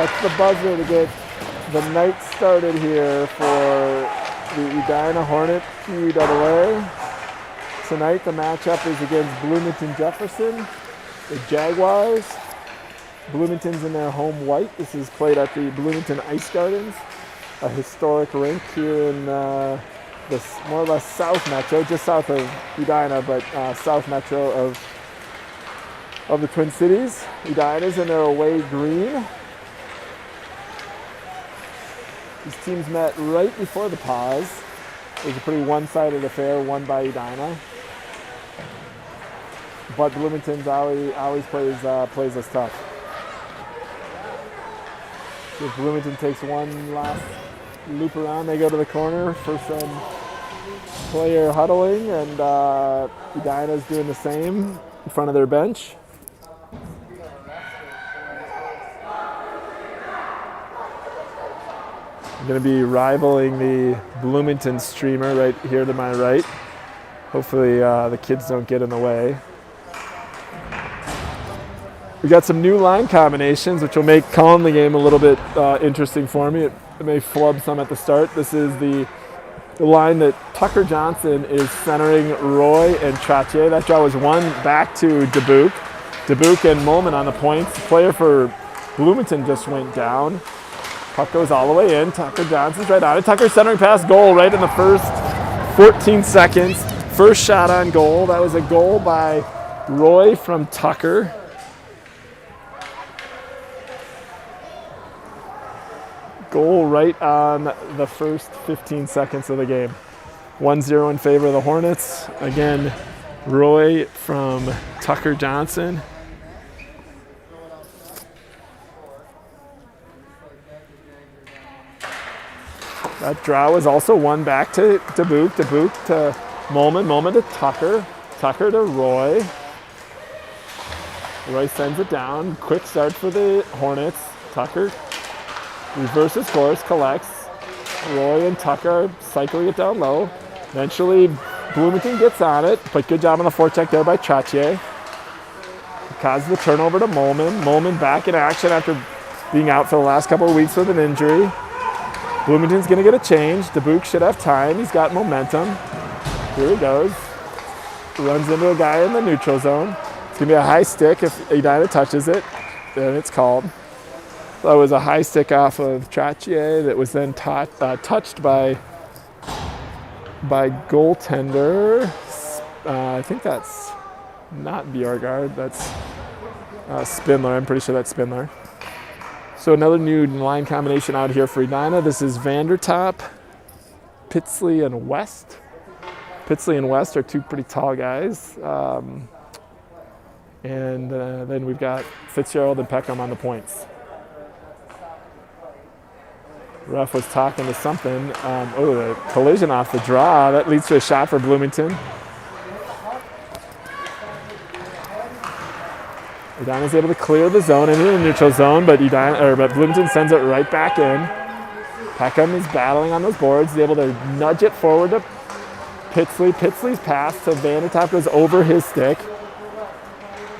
That's the buzzer to get the night started here for the Edina Hornet PWAA. Tonight the matchup is against Bloomington Jefferson, the Jaguars. Bloomington's in their home white. This is played at the Bloomington Ice Gardens, a historic rink here in this more or less South Metro, just south of Edina, but South Metro of the Twin Cities. Edina's in their away green. These teams met right before the pause. It was a pretty one-sided affair, won by Edina. But Bloomington's always plays us tough. So if Bloomington takes one last loop around, they go to the corner for some player huddling, and Edina's doing the same in front of their bench. I'm going to be rivaling the Bloomington streamer right here to my right. Hopefully the kids don't get in the way. We got some new line combinations, which will make calling the game a little bit interesting for me. It may flub some at the start. This is the line that Tucker Johnson is centering Roy and Trottier. That draw was one back to Dubuque. Dubuque and Molman on the points. The player for Bloomington just went down. Puck goes all the way in. Tucker Johnson's right on it. Tucker centering pass, goal right in the first 14 seconds. First shot on goal. That was a goal by Roy from Tucker. Goal right on the first 15 seconds of the game. 1-0 in favor of the Hornets. Again, Roy from Tucker Johnson. That draw was also one back to Dubuque. Dubuque to Molman. Molman to Tucker. Tucker to Roy. Roy sends it down. Quick start for the Hornets. Tucker reverses course, collects. Roy and Tucker cycling it down low. Eventually, Bloomington gets on it, but good job on the forecheck there by Trottier. Causes the turnover to Molman. Molman back in action after being out for the last couple of weeks with an injury. Bloomington's going to get a change. Dubuque should have time. He's got momentum. Here he goes. Runs into a guy in the neutral zone. It's going to be a high stick. If Edina touches it, then it's called. That was a high stick off of Trottier that was then touched by goaltender. I think that's not Bjorgard. That's Spindler. I'm pretty sure that's Spindler. So another new line combination out here for Edina. This is Vandertop, Pitsley, and West. Pitsley and West are two pretty tall guys. And then we've got Fitzgerald and Peckham on the points. Ref was talking to something. The collision off the draw. That leads to a shot for Bloomington. Edina's able to clear the zone into the neutral zone, but Bloomington sends it right back in. Peckham is battling on those boards. He's able to nudge it forward to Pitsley. Pitsley's pass to Vandertop goes over his stick.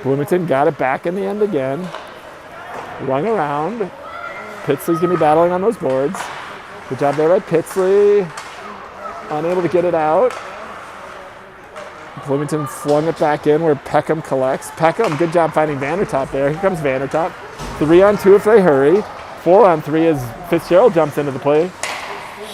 Bloomington got it back in the end again. Rung around. Pitsley's going to be battling on those boards. Good job there by Pitsley. Unable to get it out. Bloomington flung it back in where Peckham collects. Peckham, good job finding Vandertop there. Here comes Vandertop. 3-on-2 if they hurry. 4-on-3 as Fitzgerald jumps into the play.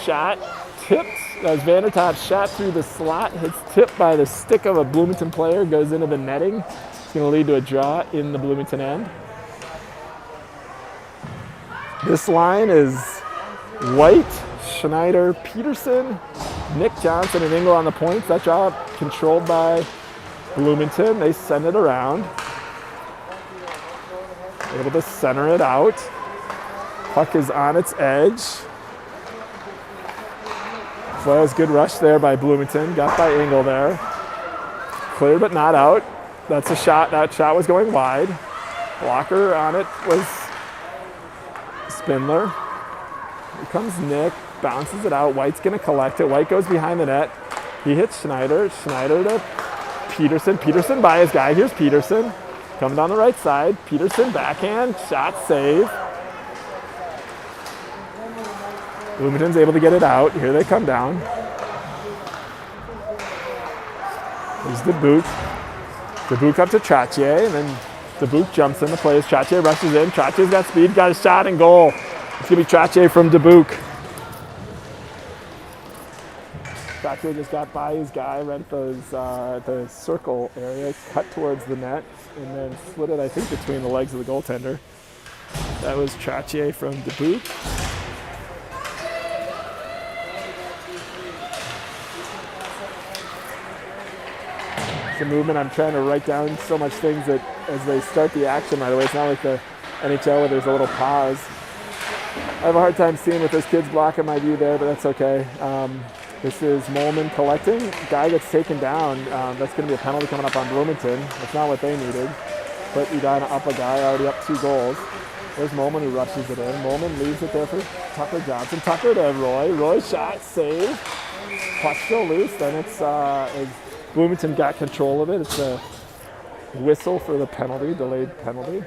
Shot, tipped. As Vandertop's shot through the slot, hits tipped by the stick of a Bloomington player, goes into the netting. It's going to lead to a draw in the Bloomington end. This line is White, Schneider, Peterson, Nick Johnson, and Engel on the points. That draw controlled by Bloomington. They send it around. Able to center it out. Puck is on its edge. So that was a good rush there by Bloomington. Got by Engel there. Clear but not out. That's a shot. That shot was going wide. Blocker on it was Spindler. Here comes Nick. Bounces it out. White's going to collect it. White goes behind the net. He hits Schneider. Schneider to Peterson. Peterson by his guy. Here's Peterson. Coming down the right side. Peterson backhand. Shot save. Bloomington's able to get it out. Here they come down. Here's Dubuque. Dubuque up to Trottier, and then Dubuque jumps in the place. Trottier rushes in. Trottier's got speed, got a shot and goal. It's going to be Trottier from Dubuque. Trottier just got by his guy right at the circle area, cut towards the net, and then slid it, I think, between the legs of the goaltender. That was Trottier from Dubuque. The movement, I'm trying to write down so much things that as they start the action right away, it's not like the NHL where there's a little pause. I have a hard time seeing with those kids blocking my view there, but that's okay. This is Molman collecting. Guy gets taken down. That's going to be a penalty coming up on Bloomington. That's not what they needed. Put Edina up a guy, already up 2 goals. There's Molman who rushes it in. Molman leaves it there for Tucker Johnson. Tucker to Roy. Roy shot, save. Puck still loose. Then it's Bloomington got control of it. It's a whistle for the penalty, delayed penalty.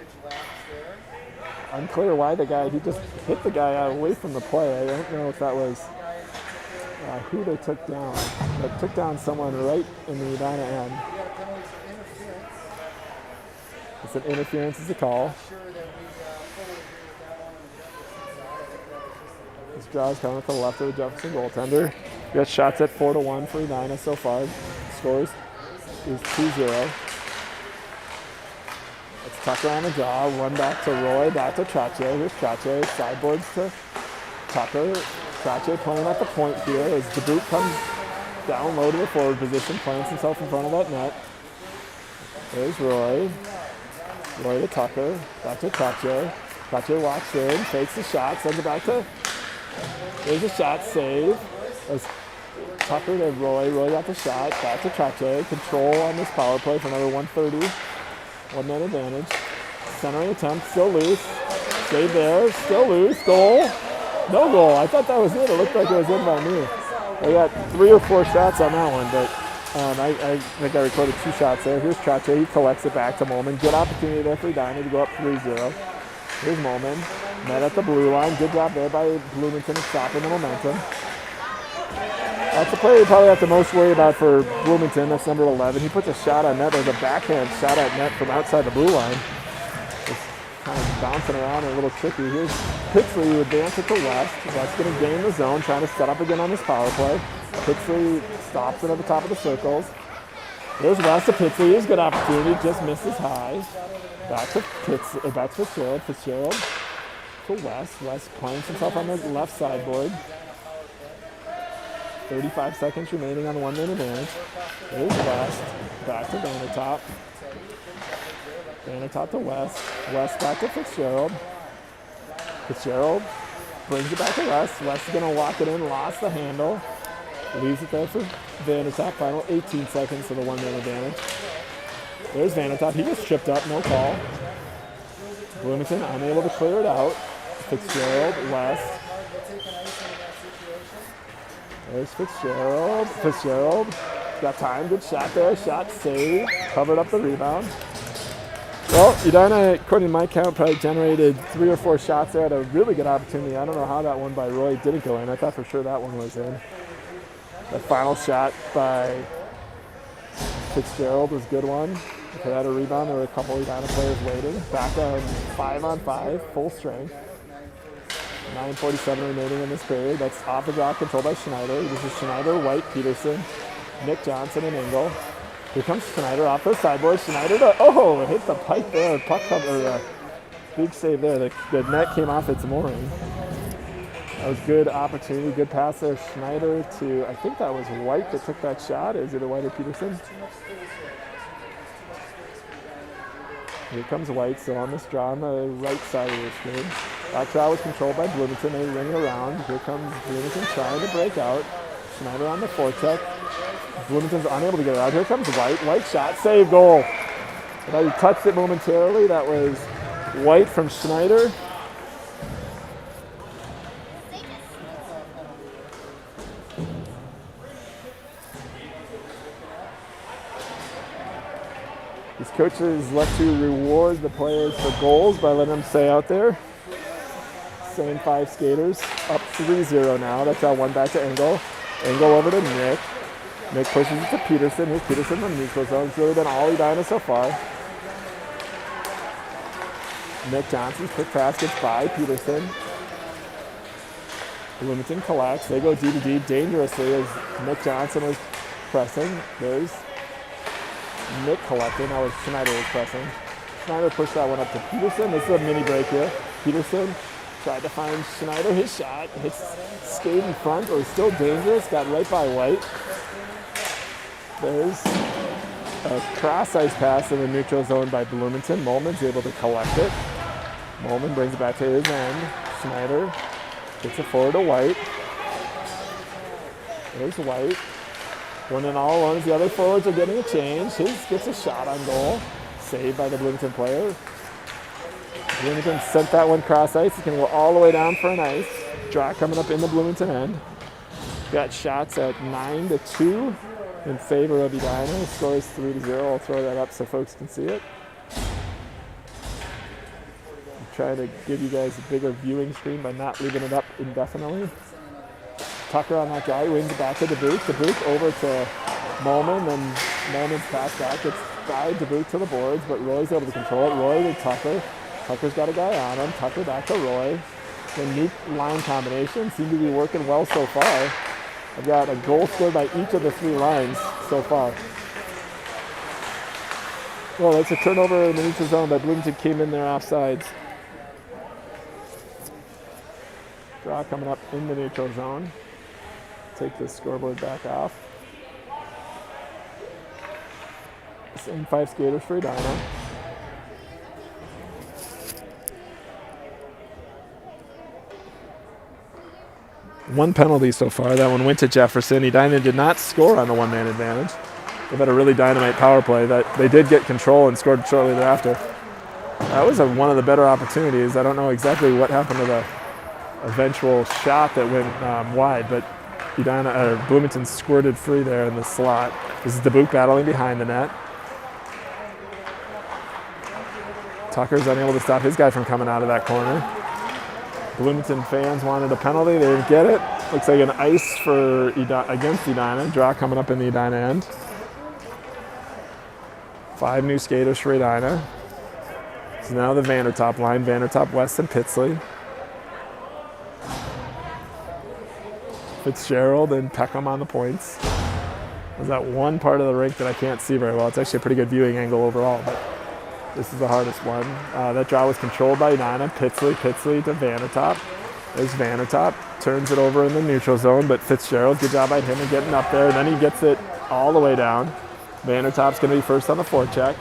Unclear why he just hit the guy away from the play. I don't know if that was who they took down. They took down someone right in the Edina end. It's an interference is a call. This draw is coming to the left of the Jefferson goaltender. We got shots at 4-1 for Edina so far. Scores is 2-0. It's Tucker on the draw. Run back to Roy, back to Trottier. Here's Trottier. Sideboards to Tucker. Trottier playing at the point here as Dubuque comes down low to the forward position, plants himself in front of that net. There's Roy. Roy to Tucker. Back to Trottier. Trottier walks in, takes the shot, sends it back to. There's a shot, save. As Tucker to Roy. Roy got the shot. Back to Trottier. Control on this power play for another 1:30. 1 net advantage. Centering attempt, still loose. Save there, still loose. Goal. No goal. I thought that was it. It looked like it was in by me. I got 3 or 4 shots on that one, but I think I recorded 2 shots there. Here's Trottier. He collects it back to Molman. Good opportunity there for Edina to go up 3-0. Here's Molman. Met at the blue line. Good job there by Bloomington stopping the momentum. That's the player you probably have to most worry about for Bloomington. That's number 11. He puts a shot on net. There's a backhand shot at net from outside the blue line. It's kind of bouncing around and a little tricky. Here's Pixley who advances it to West. West's going to gain the zone, trying to set up again on this power play. Pixley stops it at the top of the circles. There's West to Pixley. Here's a good opportunity. Just misses high. Back to Fitzgerald. Fitzgerald to West. West plants himself on the left sideboard. 35 seconds remaining on the 1 minute advantage. There's West. Back to Vandertop. Vandertop to West. West back to Fitzgerald. Fitzgerald brings it back to West. West is going to walk it in. Lost the handle. Leaves it there for Vandertop. Final 18 seconds for the 1 minute advantage. There's Vandertop. He gets tripped up. No call. Bloomington unable to clear it out. Fitzgerald. West. There's Fitzgerald. Fitzgerald got time. Good shot there. Shot saved. Covered up the rebound. Well, Edina, according to my count, probably generated 3 or 4 shots there. Had a really good opportunity. I don't know how that one by Roy didn't go in. I thought for sure that one was in. The final shot by Fitzgerald was a good one. If they had a rebound, there were a couple Edina players waiting. Back on 5-on-5, full strength. 9:47 remaining in this period. That's off the draw, controlled by Schneider. This is Schneider, White, Peterson, Nick Johnson, and Engel. Here comes Schneider off the sideboard. Schneider to, hit the pipe there. Puck cover, big save there. The net came off its mooring. That was good opportunity, good pass there. Schneider to, I think that was White that took that shot. Is it a White or Peterson? Here comes White, so on this draw on the right side of the screen. That draw was controlled by Bloomington. They ring it around. Here comes Bloomington trying to break out. Schneider on the forecheck. Bloomington's unable to get it out. Here comes White. White shot, save, goal. Now he touched it momentarily. That was White from Schneider. These coaches love to reward the players for goals by letting them stay out there. Same 5 skaters. Up 3-0 now. That's our one back to Engel. Engel over to Nick. Nick pushes it to Peterson. Here's Peterson from neutral zone. It's really been all Edina so far. Nick Johnson, quick pass gets by Peterson. Bloomington collects. They go D to D dangerously as Nick Johnson was pressing. There's Nick collecting. Now Schneider was pressing. Schneider pushed that one up to Peterson. This is a mini break here. Peterson tried to find Schneider. His shot hits skate in front, but was still dangerous. Got right by White. There's a cross-ice pass in the neutral zone by Bloomington. Molman's able to collect it. Molman brings it back to his end. Schneider gets it forward to White. There's White. One and all alone as the other forwards are getting a change. His gets a shot on goal. Saved by the Bloomington player. Bloomington sent that one cross-ice. It's going to go all the way down for an ice. Draw coming up in the Bloomington end. Got shots at 9-2 in favor of Edina. The score is 3-0. I'll throw that up so folks can see it. I'm trying to give you guys a bigger viewing screen by not leaving it up indefinitely. Tucker on that guy, wins it back to Dubuque. Dubuque over to Molman, and Molman's pass back. It's by Dubuque to the boards, but Roy's able to control it. Roy to Tucker. Tucker's got a guy on him. Tucker back to Roy. The new line combination seem to be working well so far. I've got a goal scored by each of the 3 lines so far. Well, that's a turnover in the neutral zone, but Bloomington came in there offsides. Draw coming up in the neutral zone. Take this scoreboard back off. Same 5 skaters for Edina. One penalty so far. That one went to Jefferson. Edina did not score on the one-man advantage. They've had a really dynamite power play that they did get control and scored shortly thereafter. That was one of the better opportunities. I don't know exactly what happened to the eventual shot that went wide, but Bloomington squirted free there in the slot. This is Dubuque battling behind the net. Tucker's unable to stop his guy from coming out of that corner. Bloomington fans wanted a penalty. They didn't get it. Looks like an ice for against Edina. Draw coming up in the Edina end. 5 new skaters for Edina. So now the Vandertop line. Vandertop, West, and Pitsley. Fitzgerald and Peckham on the points. There's that one part of the rink that I can't see very well. It's actually a pretty good viewing angle overall, but this is the hardest one. That draw was controlled by Edina. Pitsley to Vandertop. There's Vandertop. Turns it over in the neutral zone, but Fitzgerald, good job by him in getting up there. And then he gets it all the way down. Vandertop's going to be first on the forecheck.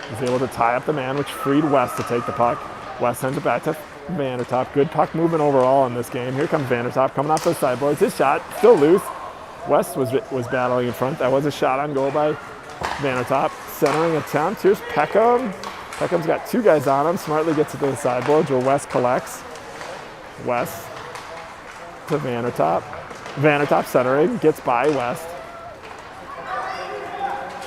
He's able to tie up the man, which freed West to take the puck. West sends it back to Vandertop. Good puck movement overall in this game. Here comes Vandertop coming off the sideboards. His shot still loose. West was battling in front. That was a shot on goal by Vandertop. Centering attempt. Here's Peckham. Peckham's got 2 guys on him. Smartly gets it to the sideboards where West collects. West to Vandertop. Vandertop centering. Gets by West.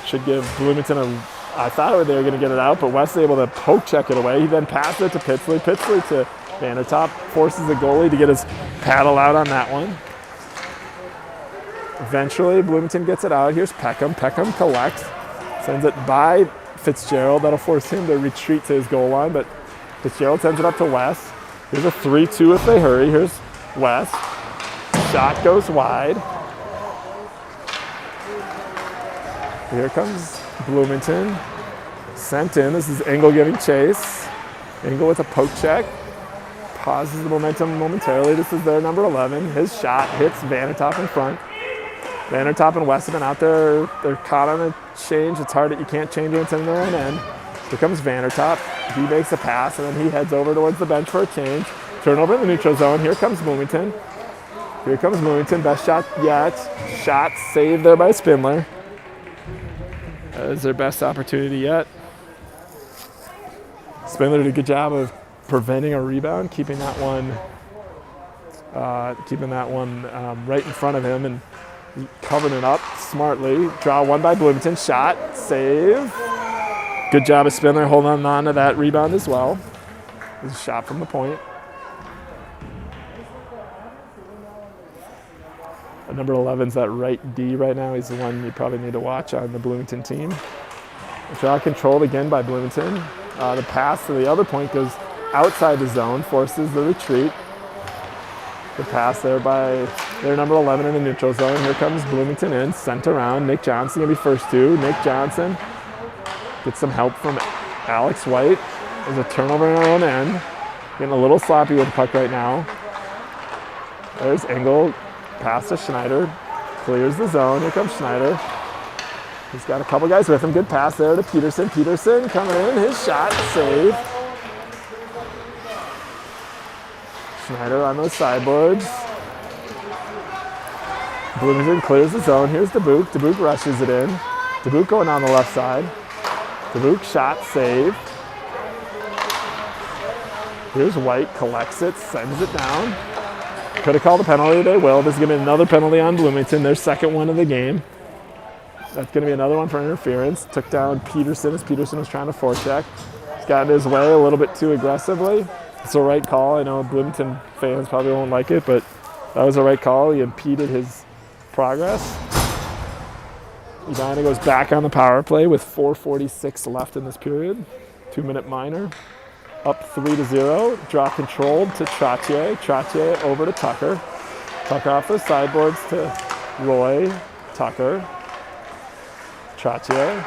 Should give Bloomington I thought they were going to get it out, but West is able to poke check it away. He then passed it to Pitsley. Pitsley to Vandertop. Forces the goalie to get his paddle out on that one. Eventually, Bloomington gets it out. Here's Peckham. Peckham collects. Sends it by Fitzgerald. That'll force him to retreat to his goal line, but Fitzgerald sends it up to West. Here's a 3-2 if they hurry. Here's West. Shot goes wide. Here comes Bloomington. Sent in. This is Engel giving chase. Engel with a poke check. Pauses the momentum momentarily. This is their number 11. His shot hits Vandertop in front. Vandertop and West have been out there. They're caught on a change. It's hard that you can't change it in their own end. Here comes Vandertop. He makes a pass, and then he heads over towards the bench for a change. Turnover in the neutral zone. Here comes Bloomington. Here comes Bloomington. Best shot yet. Shot saved there by Spindler. That is their best opportunity yet. Spindler did a good job of preventing a rebound, keeping that one right in front of him and covering it up smartly. Draw one by Bloomington. Shot. Save. Good job of Spindler holding on to that rebound as well. This is a shot from the point. Number 11's that right D right now. He's the one you probably need to watch on the Bloomington team. Draw controlled again by Bloomington. The pass to the other point goes outside the zone, forces the retreat. The pass there by their number 11 in the neutral zone. Here comes Bloomington in, sent around. Nick Johnson gonna be first two. Nick Johnson gets some help from Alex White. There's a turnover in our own end. Getting a little sloppy with the puck right now. There's Engel, pass to Schneider. Clears the zone, here comes Schneider. He's got a couple guys with him. Good pass there to Peterson. Peterson coming in, his shot, save. Schneider on those sideboards. Bloomington clears the zone. Here's Dubuque. Dubuque rushes it in. Dubuque going on the left side. Dubuque shot, save. Here's White, collects it, sends it down. Could have called a penalty, they will. This is going to be another penalty on Bloomington, their second one of the game. That's going to be another one for interference. Took down Peterson as Peterson was trying to forecheck. He's got in his way a little bit too aggressively. It's the right call. I know Bloomington fans probably won't like it, but that was the right call. He impeded his progress. Edina goes back on the power play with 4:46 left in this period. 2-minute minor. Up 3-0. Draw controlled to Trottier. Trottier over to Tucker. Tucker off the sideboards to Roy. Tucker. Trottier.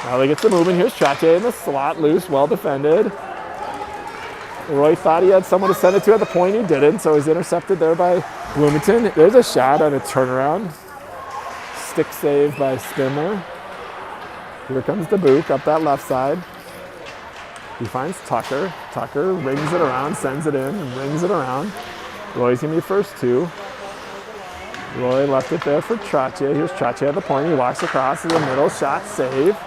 Now they get the movement. Here's Trottier in the slot, loose, well defended. Roy thought he had someone to send it to at the point. He didn't, so he's intercepted there by Bloomington. There's a shot on a turnaround. Stick save by Spindler. Here comes Dubuque up that left side. He finds Tucker. Tucker rings it around, sends it in, and rings it around. Roy's going to be first two. Roy left it there for Trottier. Here's Trottier at the point. He walks across to the middle. Shot, save.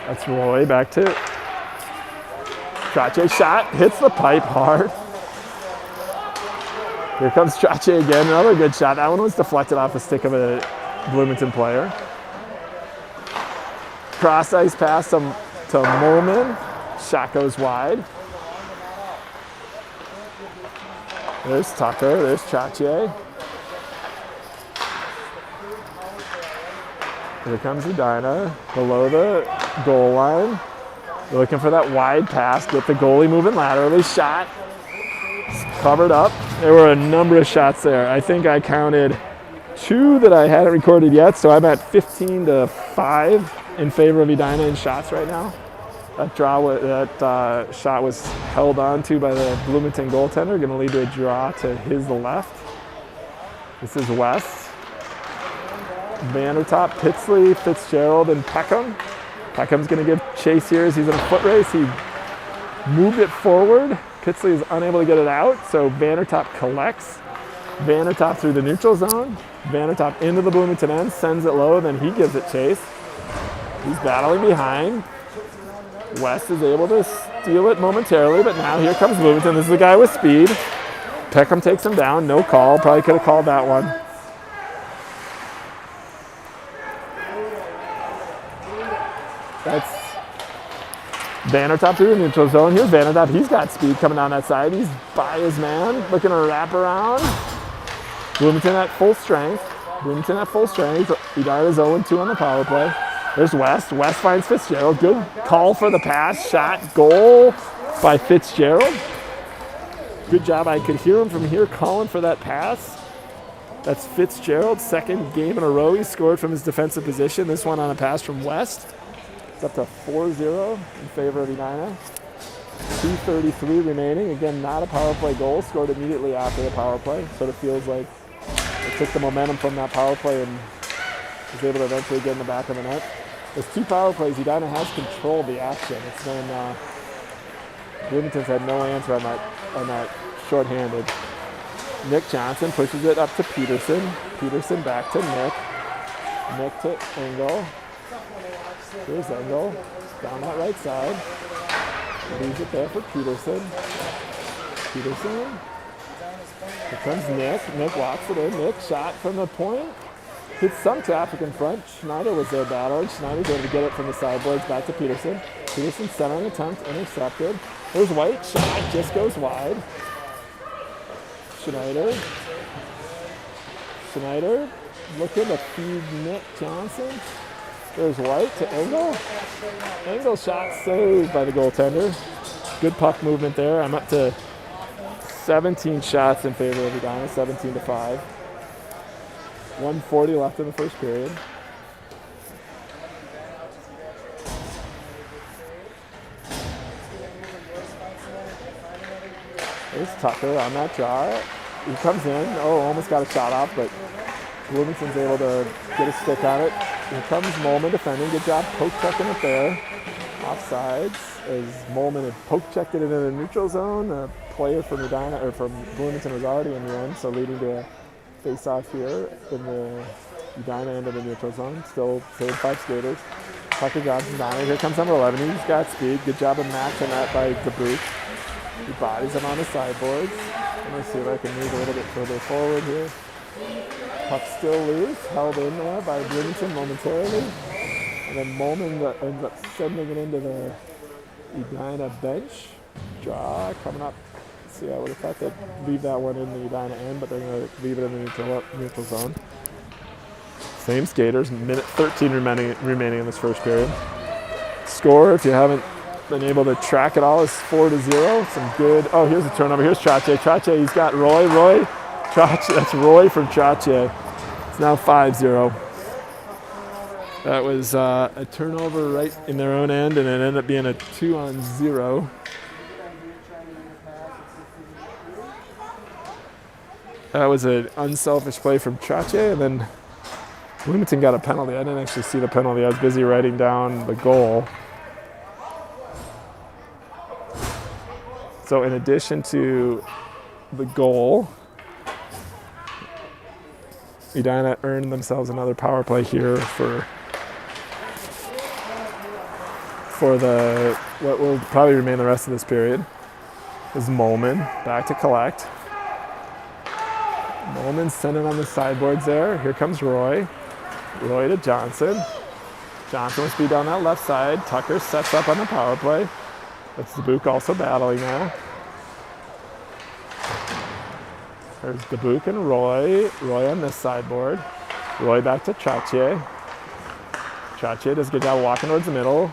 That's Roy back to Trottier. Shot, hits the pipe hard. Here comes Trottier again. Another good shot. That one was deflected off the stick of a Bloomington player. Cross ice pass to Molman. Shot goes wide. There's Tucker. There's Trottier. Here comes Edina below the goal line. They're looking for that wide pass. Get the goalie moving laterally. Shot. Covered up. There were a number of shots there. I think I counted 2 that I hadn't recorded yet, so I'm at 15-5 in favor of Edina in shots right now. That shot was held on to by the Bloomington goaltender, going to lead to a draw to his left. This is West. Vandertop, Pitsley, Fitzgerald, and Peckham. Peckham's going to give chase here as he's in a foot race. He moved it forward. Pitsley is unable to get it out, so Vandertop collects. Vandertop through the neutral zone. Vandertop into the Bloomington end, sends it low, then he gives it chase. He's battling behind. West is able to steal it momentarily, but now here comes Bloomington. This is the guy with speed. Peckham takes him down, no call. Probably could have called that one. That's Vandertop through the neutral zone. Here's Vandertop. He's got speed coming down that side. He's by his man, looking to wrap around. Bloomington at full strength. Bloomington at full strength. Edina's 0-2 on the power play. There's West. West finds Fitzgerald. Good call for the pass. Shot. Goal by Fitzgerald. Good job. I could hear him from here calling for that pass. That's Fitzgerald's second game in a row. He scored from his defensive position. This one on a pass from West. It's up to 4-0 in favor of Edina. 2:33 remaining. Again, not a power play goal. Scored immediately after the power play. Sort of feels like it took the momentum from that power play and was able to eventually get in the back of the net. There's 2 power plays. Edina has controlled the action. It's been Bloomington's had no answer on that shorthanded. Nick Johnson pushes it up to Peterson. Peterson back to Nick. Nick to Engel. Here's Engel down that right side. Leaves it there for Peterson. Peterson. Here comes Nick. Nick walks it in. Nick shot from the point. Hits some traffic in front. Schneider was there battling. Schneider's able to get it from the sideboards back to Peterson. Peterson centering attempt, intercepted. There's White. Shot just goes wide. Schneider. Schneider looking to feed Nick Johnson. There's White to Engel. Engel shot saved by the goaltender. Good puck movement there. I'm up to 17 shots in favor of Edina, 17-5. 1:40 left in the first period. There's Tucker on that draw. He comes in. Oh, almost got a shot off, but Bloomington's able to get a stick on it. Here comes Molman defending. Good job poke checking it there. Offsides as Molman had poke checked it into the neutral zone. A player from Edina or from Bloomington was already in the end, so leading to a face-off here in the Edina end of the neutral zone. Still same 5 skaters. Tucker Johnson down it. Here comes number 11. He's got speed. Good job of matching that by DeBoot. He bodies him on the sideboards. I'm going to see if I can move a little bit further forward here. Puck still loose, held in there by Bloomington momentarily. And then Molman ends up sending it into the Edina bench. Draw coming up. See, I would have thought they'd leave that one in the Edina end, but they're going to leave it in the neutral zone. Same skaters, minute 13 remaining in this first period. Score, if you haven't been able to track it all, is 4-0. Some good. Oh, here's a turnover. Here's Trache. Trache, he's got Roy. Trache, that's Roy from Trache. It's now 5-0. That was a turnover right in their own end, and it ended up being a 2-on-0. That was an unselfish play from Trache, and then Bloomington got a penalty. I didn't actually see the penalty. I was busy writing down the goal. So in addition to the goal, Edina earned themselves another power play here for the what will probably remain the rest of this period. Is Molman back to collect. Molman sending on the sideboards there. Here comes Roy. Roy to Johnson. Johnson with speed down that left side. Tucker sets up on the power play. That's Dubuque also battling now. There's Dubuque and Roy. Roy on this sideboard. Roy back to Trache. Trache does a good job walking towards the middle.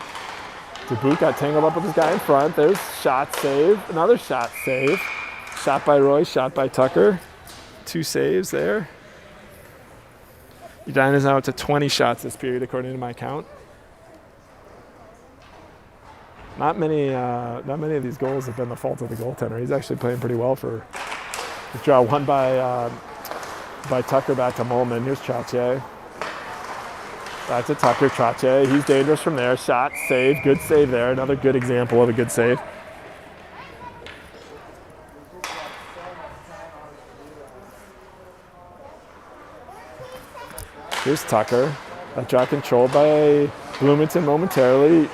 Dubuque got tangled up with this guy in front. There's shot save. Another shot save. Shot by Roy, shot by Tucker. 2 saves there. Edina's now up to 20 shots this period, according to my count. Not many of these goals have been the fault of the goaltender. He's actually playing pretty well for the draw. One by Tucker back to Molman. Here's Trache. Back to Tucker. Trache. He's dangerous from there. Shot, save. Good save there. Another good example of a good save. Here's Tucker. That draw controlled by Bloomington momentarily.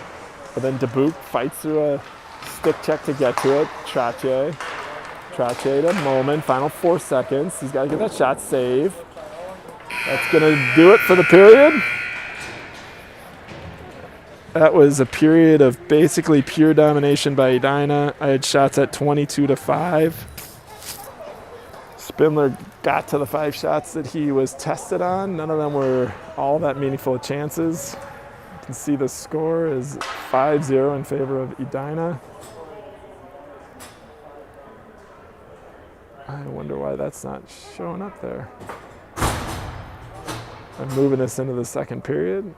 But then Dubuque fights through a stick check to get to it. Trache to Molman. Final 4 seconds. He's got to get that shot save. That's going to do it for the period. That was a period of basically pure domination by Edina. I had shots at 22-5. Spindler got to the 5 shots that he was tested on. None of them were all that meaningful chances. You can see the score is 5-0 in favor of Edina. I wonder why that's not showing up there. I'm moving this into the second period.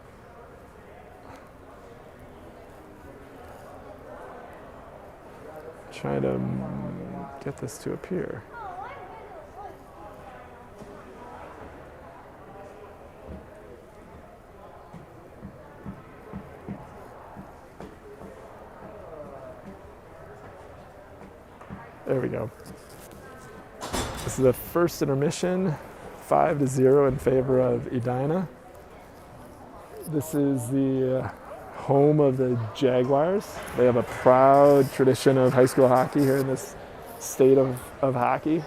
Trying to get this to appear. There we go. This is the first intermission, 5-0 in favor of Edina. This is the home of the Jaguars. They have a proud tradition of high school hockey here in this state of hockey.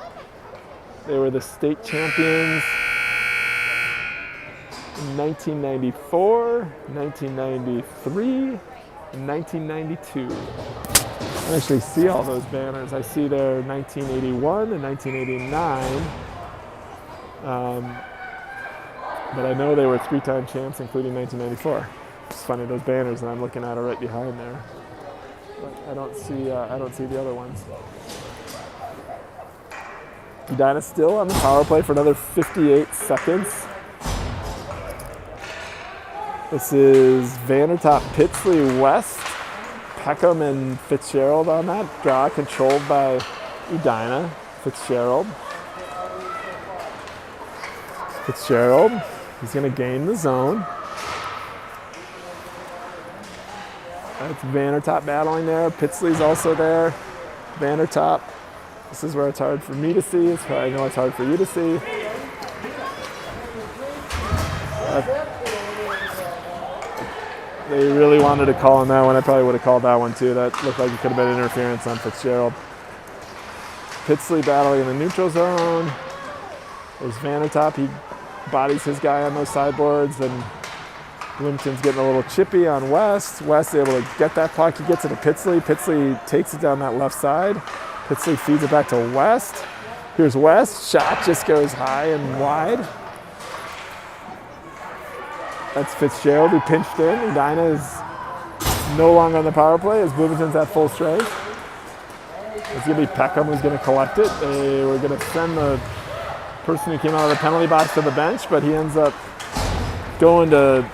They were the state champions in 1994, 1993, and 1992. I actually see all those banners. I see their 1981 and 1989. But I know they were three-time champs, including 1994. It's funny, those banners, and I'm looking at it right behind there. But I don't see the other ones. Edina still on the power play for another 58 seconds. This is Vandertop, Pitsley, West, Peckham, and Fitzgerald on that. Draw controlled by Edina. Fitzgerald. He's going to gain the zone. That's Vandertop battling there. Pitsley's also there. Vandertop. This is where it's hard for me to see. It's where I know it's hard for you to see. They really wanted to call on that one. I probably would have called that one too. That looked like it could have been interference on Fitzgerald. Pitsley battling in the neutral zone. There's Vandertop. He bodies his guy on those sideboards, and Bloomington's getting a little chippy on West. West is able to get that puck. He gets it to Pitsley. Pitsley takes it down that left side. Pitsley feeds it back to West. Here's West. Shot just goes high and wide. That's Fitzgerald who pinched in. Edina is no longer on the power play as Bloomington's at full strength. It's going to be Peckham who's going to collect it. They were going to send the person who came out of the penalty box to the bench, but he ends up going to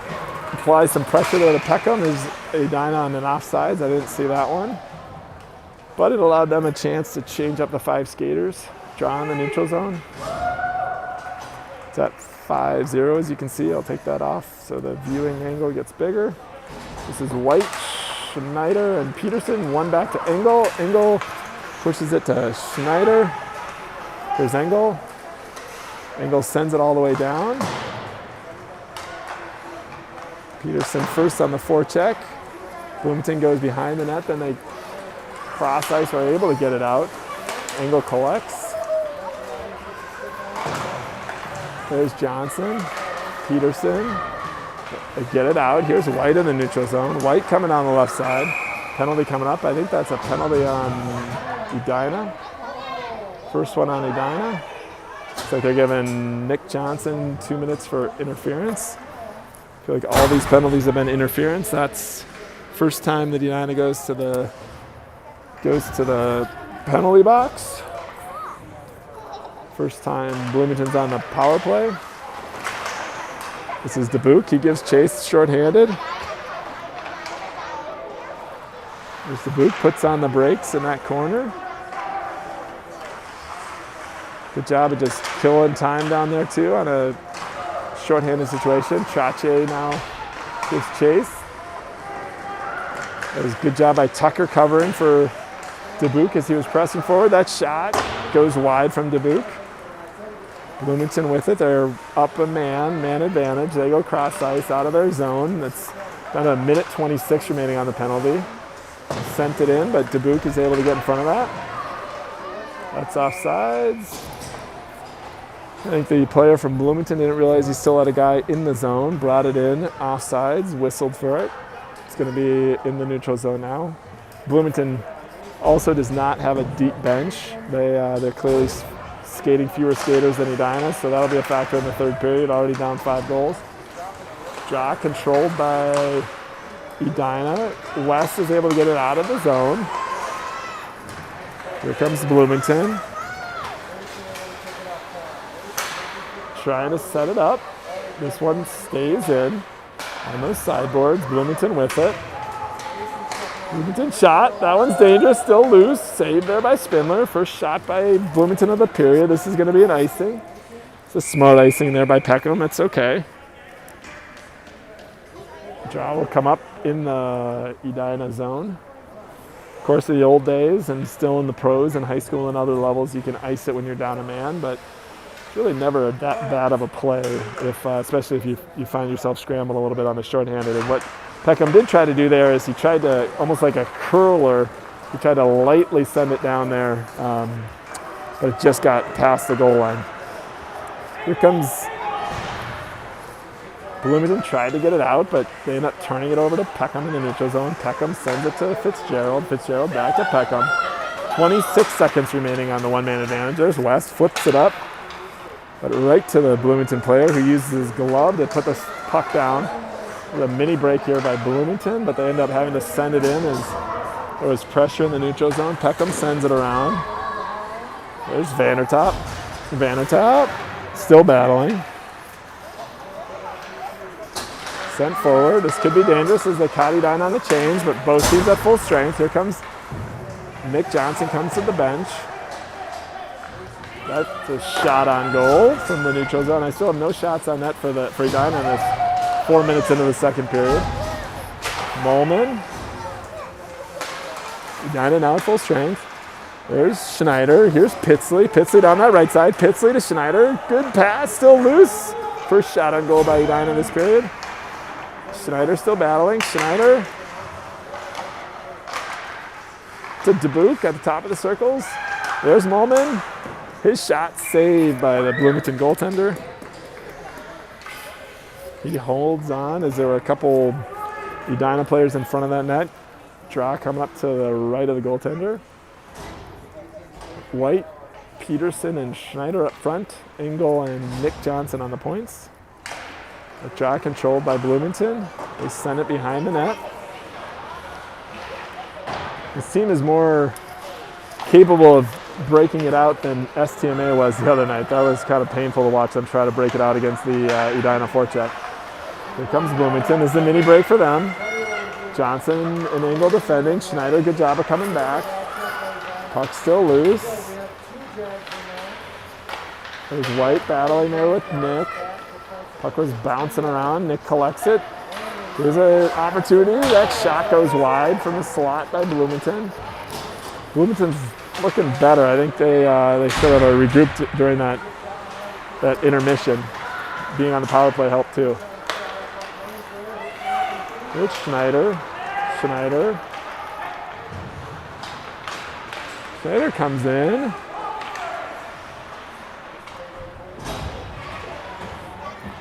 apply some pressure there to Peckham. There's Edina on an offsides. I didn't see that one. But it allowed them a chance to change up the 5 skaters. Draw in the neutral zone. It's at 5-0, as you can see. I'll take that off so the viewing angle gets bigger. This is White, Schneider, and Peterson. One back to Engel. Engel pushes it to Schneider. Here's Engel. Engel sends it all the way down. Peterson first on the forecheck. Bloomington goes behind the net, then they cross ice, are able to get it out. Engel collects. There's Johnson. Peterson. They get it out. Here's White in the neutral zone. White coming on the left side. Penalty coming up. I think that's a penalty on Edina. First one on Edina. Looks like they're giving Nick Johnson 2 minutes for interference. I feel like all these penalties have been interference. That's first time that Edina goes to the penalty box. First time Bloomington's on the power play. This is Dubuque. He gives chase shorthanded. There's Dubuque, puts on the brakes in that corner. Good job of just killing time down there too on a shorthanded situation. Trache now gives chase. That was a good job by Tucker covering for Dubuque as he was pressing forward. That shot goes wide from Dubuque. Bloomington with it. They're up a man advantage. They go cross ice out of their zone. That's about a minute 26 remaining on the penalty. Sent it in, but Dubuque is able to get in front of that. That's offsides. I think the player from Bloomington didn't realize he still had a guy in the zone. Brought it in, offsides, whistled for it. It's going to be in the neutral zone now. Bloomington also does not have a deep bench. They're clearly skating fewer skaters than Edina, so that'll be a factor in the third period, already down 5 goals. Draw controlled by Edina. West is able to get it out of the zone. Here comes Bloomington. Trying to set it up. This one stays in on those sideboards. Bloomington with it. Bloomington shot. That one's dangerous, still loose. Saved there by Spindler. First shot by Bloomington of the period. This is going to be an icing. It's a smart icing there by Peckham. It's okay. Draw will come up in the Edina zone. Of course, in the old days and still in the pros and high school and other levels, you can ice it when you're down a man, but it's really never that bad of a play, if especially if you find yourself scrambled a little bit on the shorthanded. And what Peckham did try to do there is he tried to, almost like a curler, he tried to lightly send it down there, but it just got past the goal line. Here comes Bloomington tried to get it out, but they end up turning it over to Peckham in the neutral zone. Peckham sends it to Fitzgerald. Fitzgerald back to Peckham. 26 seconds remaining on the one-man advantage. There's West, flips it up, but right to the Bloomington player who uses his glove to put the puck down. There's a mini break here by Bloomington, but they end up having to send it in as there was pressure in the neutral zone. Peckham sends it around. There's Vandertop. Vandertop still battling. Sent forward. This could be dangerous as they caught Edina on the change, but both teams at full strength. Here comes Nick Johnson, comes to the bench. That's a shot on goal from the neutral zone. I still have no shots on net for Edina in this 4 minutes into the second period. Molman. Edina now at full strength. There's Schneider. Here's Pitsley. Pitsley down that right side. Pitsley to Schneider. Good pass, still loose. First shot on goal by Edina in this period. Schneider still battling. Schneider to Dubuque at the top of the circles. There's Molman. His shot saved by the Bloomington goaltender. He holds on as there were a couple Edina players in front of that net. Draw coming up to the right of the goaltender. White, Peterson, and Schneider up front. Engel and Nick Johnson on the points. The draw controlled by Bloomington. They send it behind the net. This team is more capable of breaking it out than STMA was the other night. That was kind of painful to watch them try to break it out against the Edina forecheck. Here comes Bloomington. This is a mini break for them. Johnson and Engel defending. Schneider, good job of coming back. Puck still loose. There's White battling there with Nick. Puck was bouncing around. Nick collects it. Here's an opportunity. That shot goes wide from the slot by Bloomington. Bloomington's looking better. I think they sort of regrouped during that intermission. Being on the power play helped too. Here's Schneider. Schneider comes in.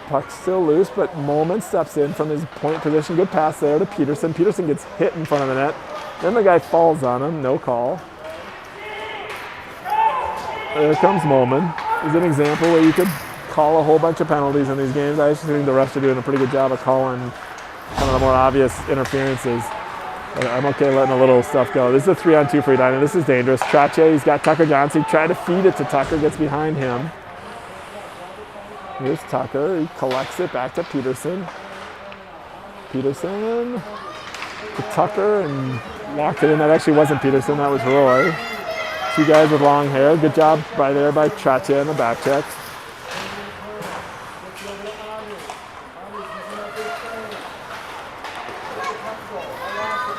Puck still loose, but Molman steps in from his point position. Good pass there to Peterson. Peterson gets hit in front of the net. Then the guy falls on him. No call. There comes Molman. He's an example where you could call a whole bunch of penalties in these games. I actually think the refs are doing a pretty good job of calling some of the more obvious interferences. I'm okay letting a little stuff go. This is a 3-on-2 for Edina. This is dangerous. Trache, he's got Tucker Johnson. He tried to feed it to Tucker, gets behind him. Here's Tucker. He collects it back to Peterson. Peterson to Tucker and locked it in. That actually wasn't Peterson. That was Roy. Two guys with long hair. Good job by Trache in the back check.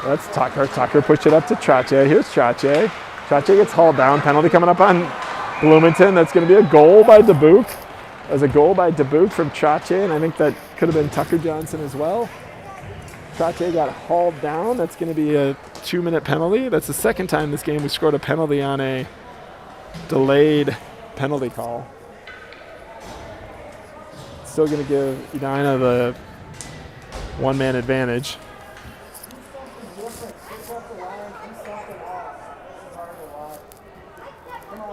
That's Tucker. Tucker pushed it up to Trache. Here's Trache. Trache gets hauled down. Penalty coming up on Bloomington. That's going to be a goal by Dubuque. There's a goal by Dubuque from Trache, and I think that could have been Tucker Johnson as well. Trache got hauled down. That's going to be a 2-minute penalty. That's the second time this game we scored a penalty on a delayed penalty call. Still going to give Edina the one-man advantage.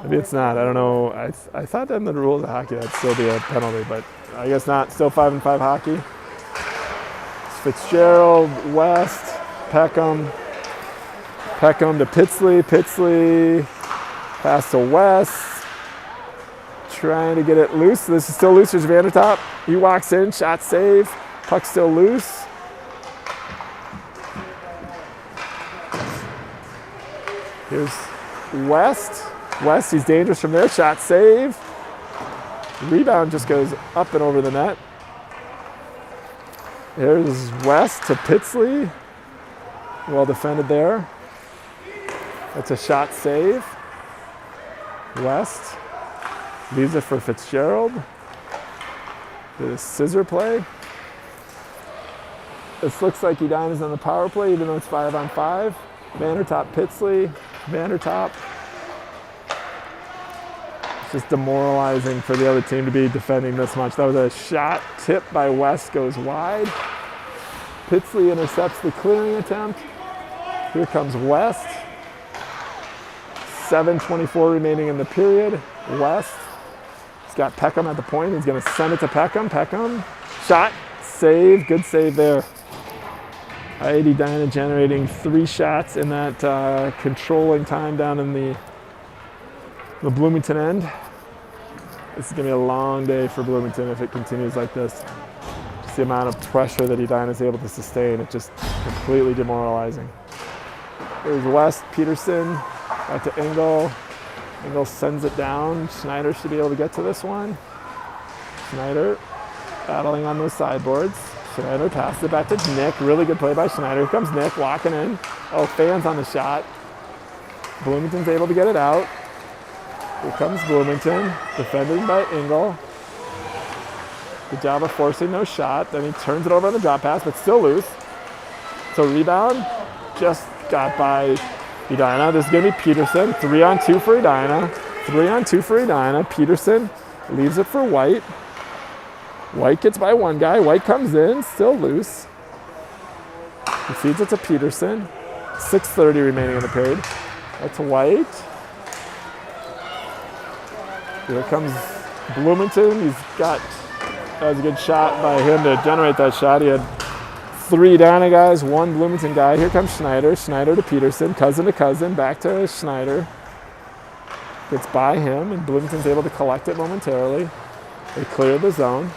Maybe it's not. I don't know. I thought that in the rules of hockey that'd still be a penalty, but I guess not. Still 5-on-5 hockey. It's Fitzgerald, West, Peckham. Peckham to Pitsley. Pitsley pass to West. Trying to get it loose. This is still loose. There's Vandertop. He walks in. Shot save. Puck still loose. Here's West. West, he's dangerous from there. Shot save. Rebound just goes up and over the net. Here's West to Pitsley. Well defended there. That's a shot save. West leaves it for Fitzgerald. Did a scissor play. This looks like Edina's on the power play, even though it's 5-on-5. Vandertop, Pitsley. Vandertop. Just demoralizing for the other team to be defending this much. That was a shot tipped by West, goes wide. Pitsley intercepts the clearing attempt. Here comes West. 7:24 remaining in the period. West. He's got Peckham at the point. He's going to send it to Peckham. Peckham. Shot. Save. Good save there. Edina generating 3 shots in that controlling time down in the Bloomington end. This is going to be a long day for Bloomington if it continues like this. Just the amount of pressure that Edina is able to sustain, it's just completely demoralizing. There's West, Peterson, back to Engel. Engel sends it down. Schneider should be able to get to this one. Schneider battling on those sideboards. Schneider passes it back to Nick. Really good play by Schneider. Here comes Nick walking in. Oh, fans on the shot. Bloomington's able to get it out. Here comes Bloomington, defended by Engel. Good job of forcing no shot. Then he turns it over on the drop pass, but still loose. So rebound, just got by Edina. This is going to be Peterson. 3-on-2 for Edina. 3-on-2 for Edina. Peterson leaves it for White. White gets by one guy. White comes in, still loose. He feeds it to Peterson. 6:30 remaining in the period. That's White. Here comes Bloomington. That was a good shot by him to generate that shot. He had 3 Edina guys, 1 Bloomington guy. Here comes Schneider. Schneider to Peterson. Cousin to Cousin. Back to Schneider. Gets by him, and Bloomington's able to collect it momentarily. They clear the zone.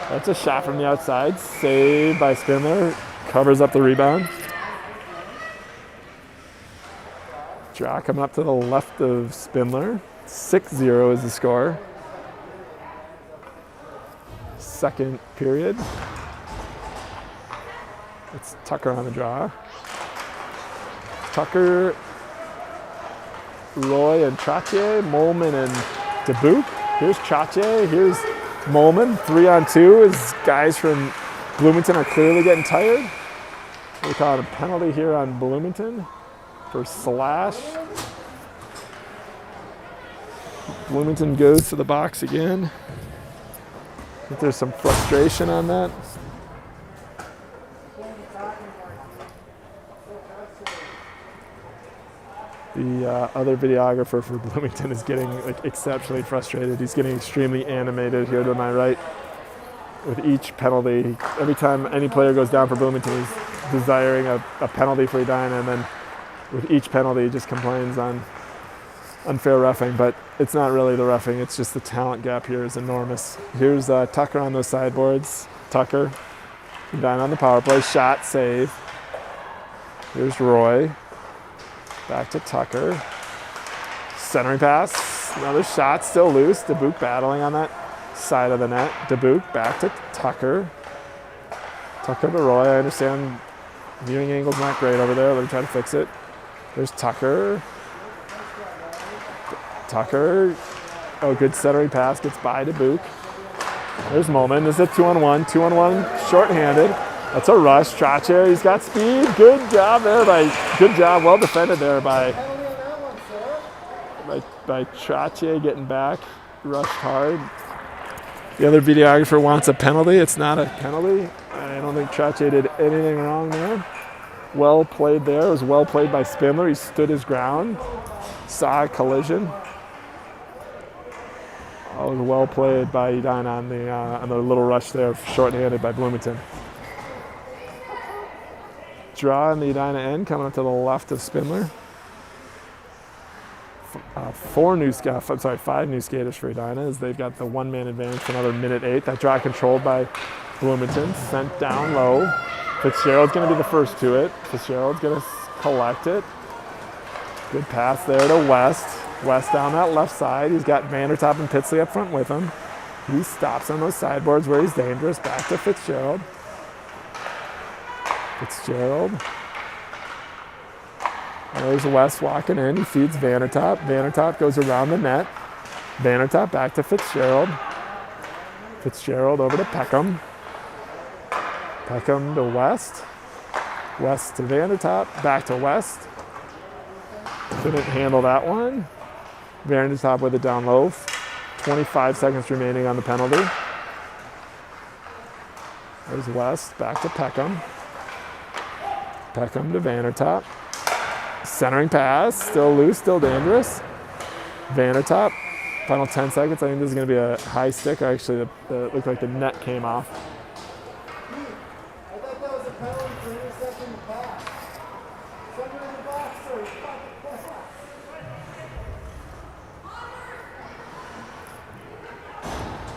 That's a shot from the outside. Saved by Spindler. Covers up the rebound. Draw coming up to the left of Spindler. 6-0 is the score. Second period. It's Tucker on the draw. Tucker, Roy and Trottier, Molman and Dubuque. Here's Trottier, here's Molman. 3-on-2 as guys from Bloomington are clearly getting tired. We call it a penalty here on Bloomington for slash. Bloomington goes to the box again. I think there's some frustration on that. The other videographer for Bloomington is getting exceptionally frustrated. He's getting extremely animated here to my right. With each penalty, every time any player goes down for Bloomington, he's desiring a penalty for Edina, and then with each penalty, he just complains on unfair reffing, but it's not really the reffing, it's just the talent gap here is enormous. Here's Tucker on those sideboards. Tucker, Edina on the power play, shot, save. Here's Roy. Back to Tucker. Centering pass, another shot, still loose. Dubuque battling on that side of the net. Dubuque back to Tucker. Tucker to Roy. I understand viewing angle's not great over there. Let me try to fix it. There's Tucker. Tucker. Oh, good centering pass. Gets by Dubuque. There's Molman. This is a 2-on-1. 2-on-1 shorthanded. That's a rush. Trottier, he's got speed. Good job there good job. Well defended there by Trottier getting back. Rushed hard. The other videographer wants a penalty. It's not a penalty. I don't think Trottier did anything wrong there. Well played there. It was well played by Spindler. He stood his ground. Saw a collision. It was well played by Edina on the little rush there, short-handed by Bloomington. Draw on the Edina end, coming up to the left of Spindler. 5 new skaters for Edina as they've got the one-man advantage for another minute 8. That draw controlled by Bloomington, sent down low. Fitzgerald's going to be the first to it. Fitzgerald's going to collect it. Good pass there to West. West down that left side. He's got Vandertop and Pitsley up front with him. He stops on those sideboards where he's dangerous. Back to Fitzgerald. Fitzgerald. There's West walking in. He feeds Vandertop. Vandertop goes around the net. Vandertop back to Fitzgerald. Fitzgerald over to Peckham. Peckham to West. West to Vandertop. Back to West. Couldn't handle that one. Vandertop with it down low. 25 seconds remaining on the penalty. There's West, back to Peckham. Peckham to Vandertop. Centering pass, still loose, still dangerous. Vandertop, final 10 seconds. I think this is going to be a high stick. Actually, it looked like the net came off. I thought that was a penalty for intercepting the pass. Somewhere in the box, or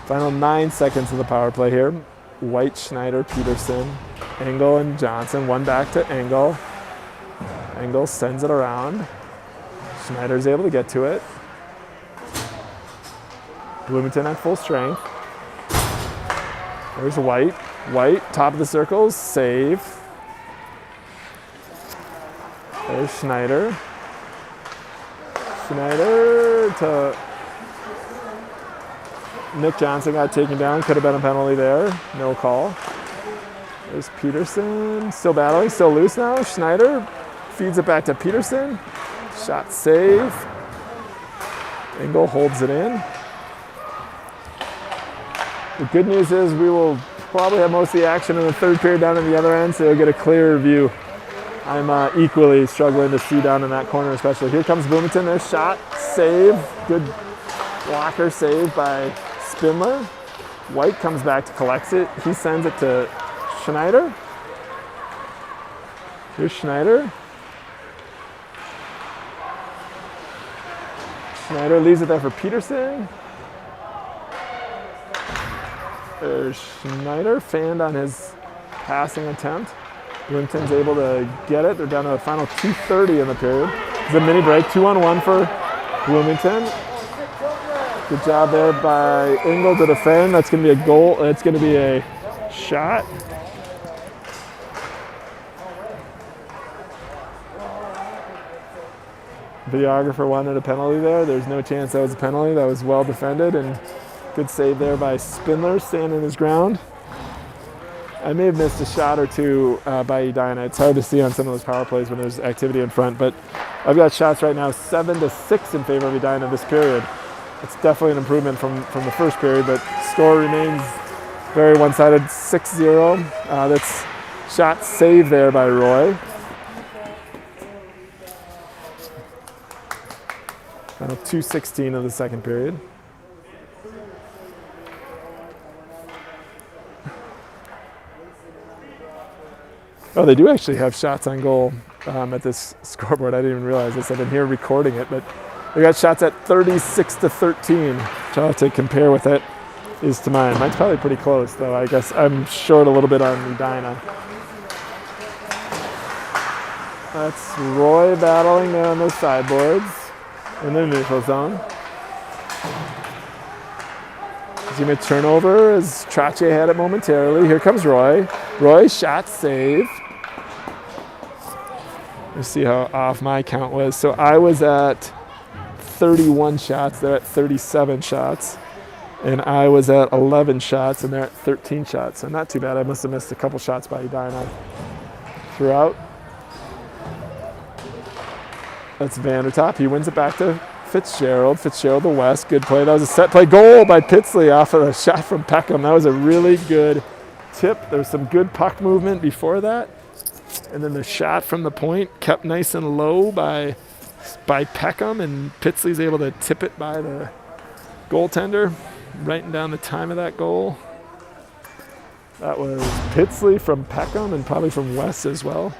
Final 9 seconds of the power play here. White, Schneider, Peterson, Engel, and Johnson. One back to Engel. Engel sends it around. Schneider's able to get to it. Bloomington at full strength. There's White. White, top of the circles, save. There's Schneider. Schneider to Nick Johnson got taken down. Could have been a penalty there. No call. There's Peterson. Still battling, still loose now. Schneider feeds it back to Peterson. Shot save. Engel holds it in. The good news is we will probably have most of the action in the third period down in the other end, so you'll get a clearer view. I'm equally struggling to see down in that corner especially. Here comes Bloomington. There's shot, save. Good blocker save by Spindler. White comes back to collects it. He sends it to Schneider. Here's Schneider. Schneider leaves it there for Peterson. There's Schneider, fanned on his passing attempt. Bloomington's able to get it. They're down to the final 2:30 in the period. It's a mini break, 2-on-1 for Bloomington. Good job there by Engel to defend. That's going to be a goal. It's going to be a shot. Videographer wanted a penalty there. There's no chance that was a penalty. That was well defended and good save there by Spindler, standing his ground. I may have missed a shot or two by Edina. It's hard to see on some of those power plays when there's activity in front, but I've got shots right now 7-6 in favor of Edina this period. It's definitely an improvement from the first period, but score remains very one-sided, 6-0. That's shot saved there by Roy. Final 2:16 of the second period. Oh, they do actually have shots on goal at this scoreboard. I didn't even realize this. I've been here recording it, but they got shots at 36-13. Which I'll have to compare what that is to mine. Mine's probably pretty close, though. I guess I'm short a little bit on Edina. That's Roy battling there on those sideboards in the neutral zone. He's going to turnover as Trache had it momentarily. Here comes Roy. Roy, shot, save. Let's see how off my count was. So I was at 31 shots. They're at 37 shots. And I was at 11 shots, and they're at 13 shots. So not too bad. I must have missed a couple shots by Edina throughout. That's Vandertop. He wins it back to Fitzgerald. Fitzgerald to West. Good play. That was a set play goal by Pitsley off of a shot from Peckham. That was a really good tip. There was some good puck movement before that. And then the shot from the point kept nice and low by Peckham, and Pitsley's able to tip it by the goaltender, writing down the time of that goal. That was Pitsley from Peckham and probably from West as well.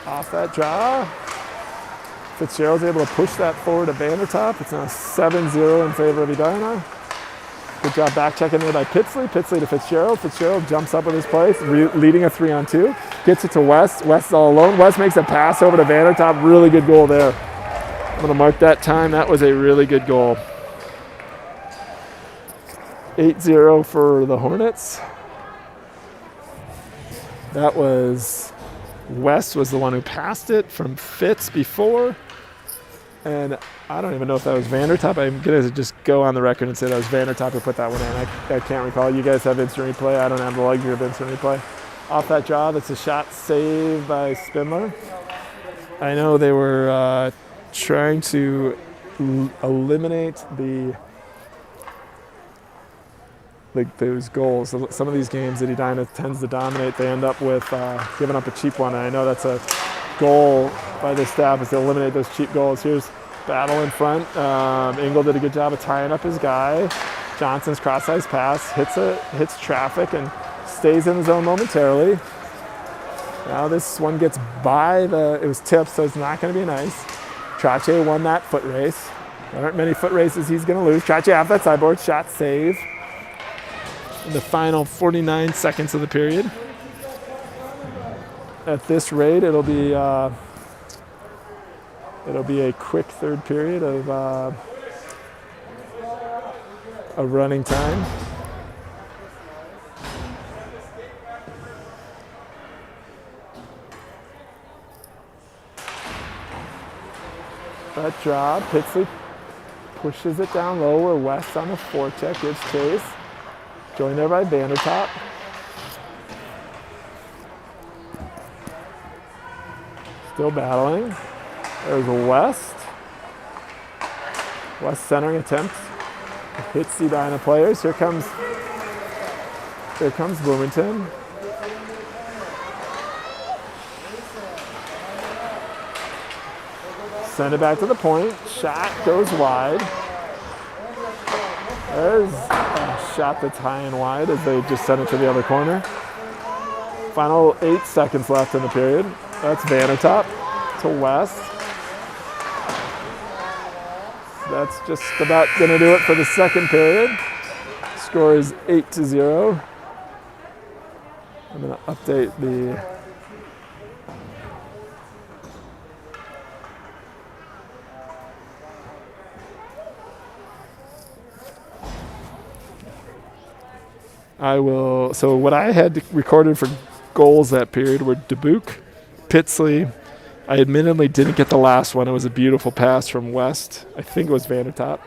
Off that draw, Fitzgerald's able to push that forward to Vandertop. It's now 7-0 in favor of Edina. Good job back checking there by Pitsley. Pitsley to Fitzgerald. Fitzgerald jumps up with his play, leading a 3-on-2. Gets it to West. West all alone. West makes a pass over to Vandertop. Really good goal there. I'm going to mark that time. That was a really good goal. 8-0 for the Hornets. That was West was the one who passed it from Fitz before. And I don't even know if that was Vandertop. I'm going to just go on the record and say that was Vandertop who put that one in. I can't recall. You guys have instant replay. I don't have the luxury of instant replay. Off that draw, that's a shot saved by Spindler. I know they were trying to eliminate those goals. Some of these games that Edina tends to dominate, they end up with giving up a cheap one. And I know that's a goal by the staff, is to eliminate those cheap goals. Here's battle in front. Engel did a good job of tying up his guy. Johnson's cross-ice pass hits traffic and stays in the zone momentarily. Now this one gets by it was tipped, so it's not going to be nice. Trache won that foot race. There aren't many foot races he's going to lose. Trache off that sideboard, shot save. In the final 49 seconds of the period. At this rate, it'll be a quick third period of running time. That drop, Pitsley pushes it down low where West on the forecheck gives chase. Joined there by Vandertop. Still battling. There's West. West centering attempt. Hits the Edina players. Here comes Bloomington. Send it back to the point. Shot goes wide. There's a shot that's high and wide as they just send it to the other corner. Final 8 seconds left in the period. That's Vandertop to West. That's just about going to do it for the second period. Score is 8-0. I'm going to update the so what I had recorded for goals that period were Dubuque, Pitsley. I admittedly didn't get the last one. It was a beautiful pass from West. I think it was Vandertop.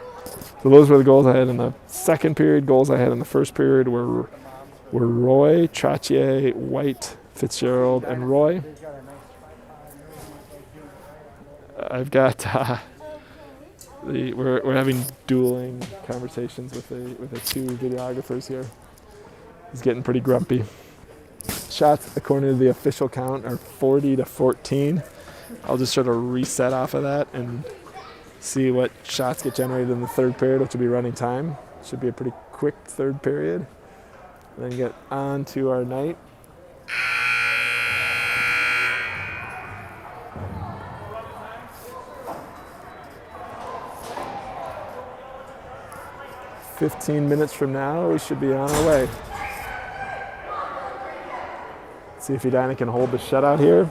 So those were the goals I had in the second period. Goals I had in the first period were Roy, Trottier, White, Fitzgerald, and Roy. I've got we're having dueling conversations with the two videographers here. He's getting pretty grumpy. Shots, according to the official count, are 40-14. I'll just sort of reset off of that and see what shots get generated in the third period, which will be running time. Should be a pretty quick third period. And then get on to our night. "15 minutes from now, we should be on our way." See if Edina can hold the shutout here.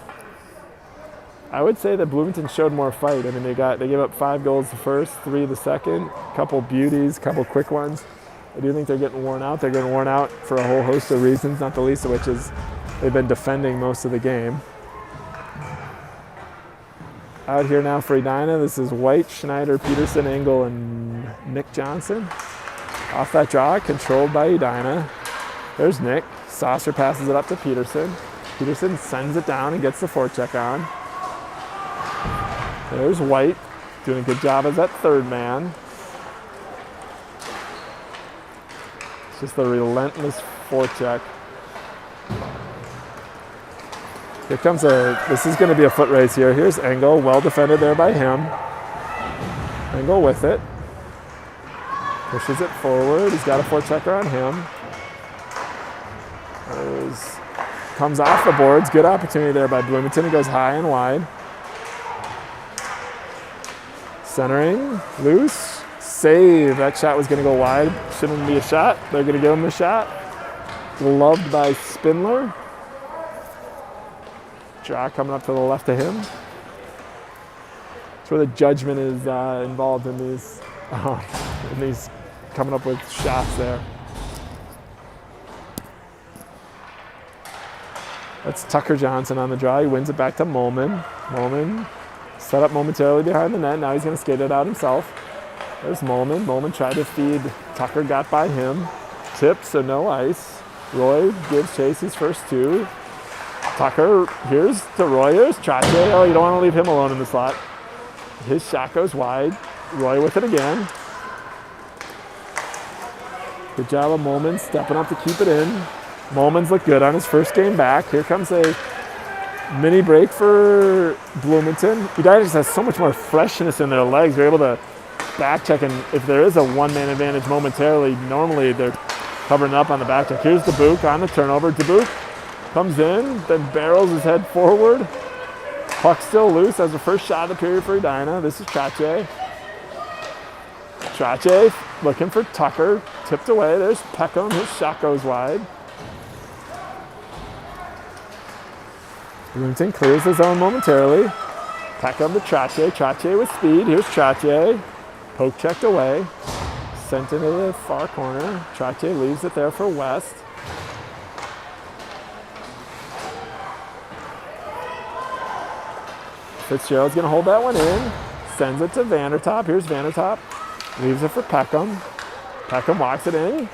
I would say that Bloomington showed more fight. I mean, they gave up 5 goals the first, 3 the second, couple beauties, couple quick ones. I do think they're getting worn out. They're getting worn out for a whole host of reasons, not the least of which is they've been defending most of the game. Out here now for Edina, this is White, Schneider, Peterson, Engel, and Nick Johnson. Off that draw, controlled by Edina. There's Nick. Saucer passes it up to Peterson. Peterson sends it down and gets the forecheck on. There's White, doing a good job as that third man. It's just the relentless forecheck. Here comes this is going to be a foot race here. Here's Engel, well defended there by him. Engel with it. Pushes it forward. He's got a forechecker on him. Comes off the boards. Good opportunity there by Bloomington. He goes high and wide. Centering. Loose. Save. That shot was going to go wide. Shouldn't be a shot. They're going to give him the shot. Gloved by Spindler. Draw coming up to the left of him. That's where the judgment is involved in these coming up with shots there. That's Tucker Johnson on the draw. He wins it back to Molman. Molman set up momentarily behind the net. Now he's going to skate it out himself. There's Molman. Molman tried to feed. Tucker got by him. Tipped, so no ice. Roy gives chase his first 2. Tucker, here's to Roy, here's Trache. Oh, you don't want to leave him alone in the slot. His shot goes wide. Roy with it again. Good job of Molman stepping up to keep it in. Molman's looked good on his first game back. Here comes a mini break for Bloomington. Edina just has so much more freshness in their legs. They're able to back check, and if there is a one-man advantage momentarily, normally they're covering up on the back check. Here's Dubuque on the turnover. Dubuque comes in, then barrels his head forward. Puck still loose as the first shot of the period for Edina. This is Trache. Trache looking for Tucker. Tipped away. There's Peckham. His shot goes wide. Bloomington clears the zone momentarily. Peckham to Trache. Trache with speed. Here's Trache. Poke checked away. Sent into the far corner. Trache leaves it there for West. Fitzgerald's going to hold that one in. Sends it to Vandertop. Here's Vandertop. Leaves it for Peckham. Peckham walks it in.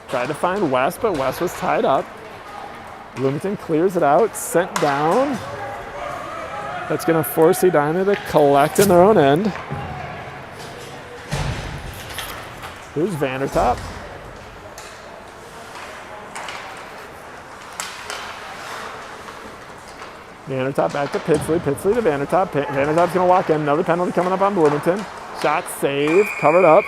Tried to find West, but West was tied up. Bloomington clears it out. Sent down. That's going to force Edina to collect in their own end. Here's Vandertop. Vandertop back to Pitsley. Pitsley to Vandertop. Vandertop's going to walk in. Another penalty coming up on Bloomington. Shot saved. Covered up.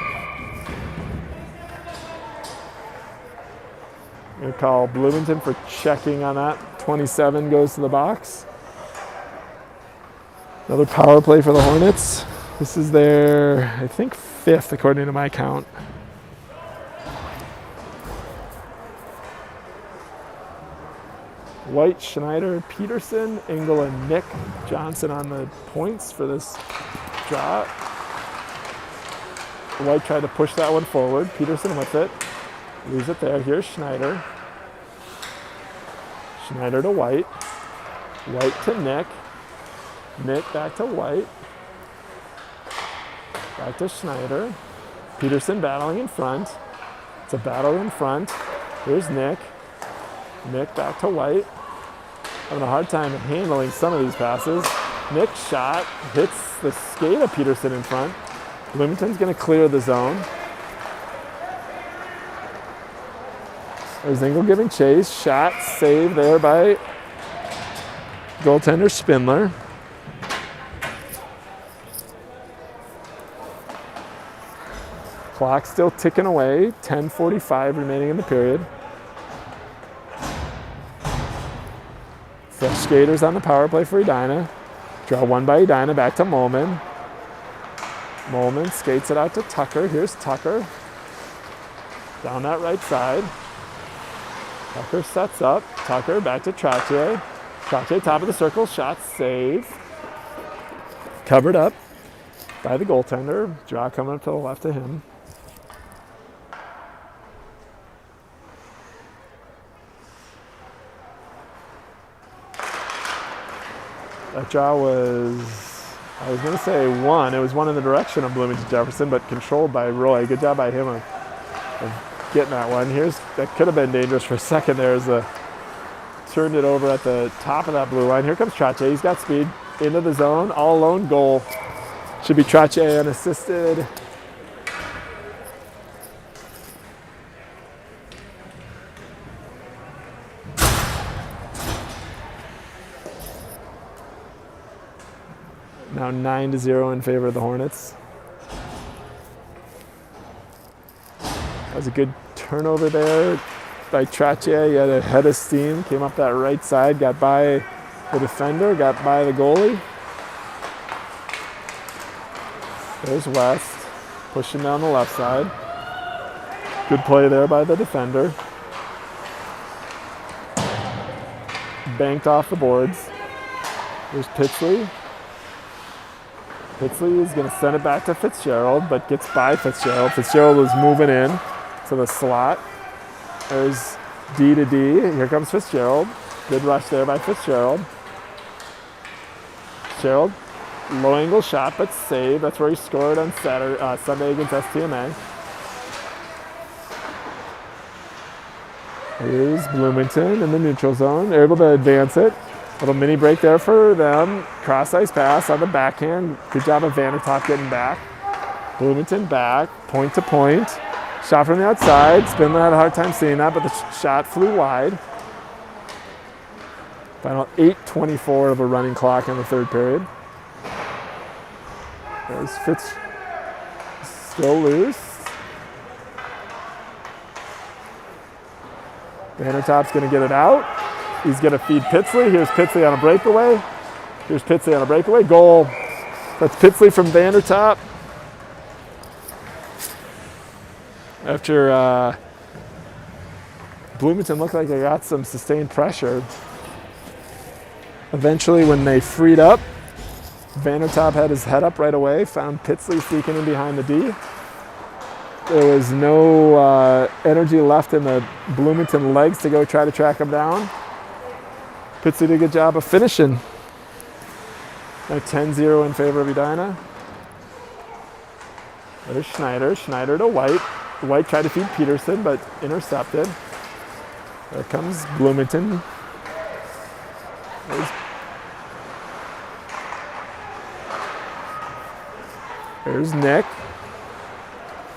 Going to call Bloomington for checking on that. 27 goes to the box. Another power play for the Hornets. This is their, I think, 5th according to my count. White, Schneider, Peterson, Engel, and Nick Johnson on the points for this draw. White tried to push that one forward. Peterson with it. Leaves it there. Here's Schneider. Schneider to White. White to Nick. Nick back to White. Back to Schneider. Peterson battling in front. It's a battle in front. Here's Nick. Nick back to White. Having a hard time handling some of these passes. Nick's shot hits the skate of Peterson in front. Bloomington's going to clear the zone. There's Engel giving chase. Shot saved there by goaltender Spindler. Clock still ticking away. 10:45 remaining in the period. Fresh skaters on the power play for Edina. Draw one by Edina, back to Molman. Molman skates it out to Tucker. Here's Tucker. Down that right side. Tucker sets up. Tucker back to Trache. Trache top of the circle. Shot save. Covered up by the goaltender. Draw coming up to the left of him. That draw was, I was going to say one. It was one in the direction of Bloomington Jefferson, but controlled by Roy. Good job by him of getting that one. That could have been dangerous for a second there as turned it over at the top of that blue line. Here comes Trache. He's got speed into the zone. All alone goal. Should be Trache unassisted. Now 9-0 in favor of the Hornets. That was a good turnover there by Trache. He had a head of steam, came up that right side, got by the defender, got by the goalie. There's West, pushing down the left side. Good play there by the defender. Banked off the boards. There's Pitsley. Pitsley is going to send it back to Fitzgerald, but gets by Fitzgerald. Fitzgerald is moving in to the slot. There's D to D. Here comes Fitzgerald. Good rush there by Fitzgerald. Fitzgerald, low angle shot, but saved. That's where he scored on Sunday against STMA. Here's Bloomington in the neutral zone. They're able to advance it. Little mini break there for them. Cross ice pass on the backhand. Good job of Vandertop getting back. Bloomington back, point to point. Shot from the outside. Spindler had a hard time seeing that, but the shot flew wide. Final 8:24 of a running clock in the third period. There's Fitz, still loose. Vandertop's going to get it out. He's going to feed Pitsley. Here's Pitsley on a breakaway. Here's Pitsley on a breakaway. Goal. That's Pitsley from Vandertop. After Bloomington looked like they got some sustained pressure. Eventually, when they freed up, Vandertop had his head up right away, found Pitsley sneaking in behind the D. There was no energy left in the Bloomington legs to go try to track him down. Pitsley did a good job of finishing. A 10-0 in favor of Edina. There's Schneider. Schneider to White. White tried to feed Peterson, but intercepted. There comes Bloomington. There's Nick.